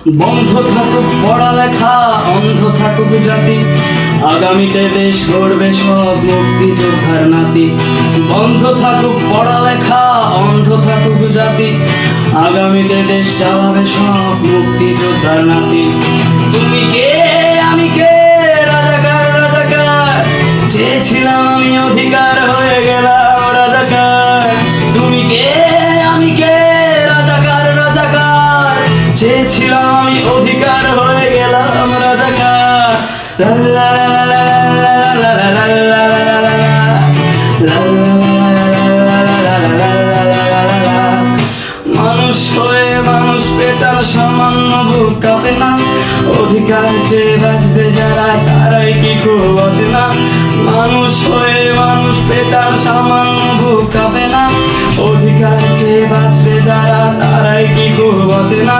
বন্ধ থাকুক পড়ালেখা, অন্ধ থাকুক জাতি, আগামীতে দেশ গড়বে সব মুক্তিযোদ্ধার নাতি। বন্ধ থাকুক পড়ালেখা, অন্ধ থাকুক জাতি, আগামীতে দেশ চালাবে সব মুক্তিযোদ্ধার নাতি। তুমি কে আমি কে, রাজাকার রাজাকার, চেয়েছিলাম আমি অধিকার হয়ে গেলাম রাজাকার। তুমি কে আমি কে, রাজাকার রাজাকার, চেয়েছিলাম আমি অধিকার হয়ে গেলাম রাজাকার। লা লা লা লা লা লা লা লা লা লা লা লা লা। মানুষ হয়ে মানুষ পেটার সামান্য বুক কাঁপে না, অধিকার চেয়ে বাঁচবে যারা তারাই কি খুব অচেনা। মানুষ হয়ে মানুষ পেটার সামান্য বুক কাঁপে না, অধিকার চেয়ে বাঁচবে যারা তারাই কি খুব অচেনা।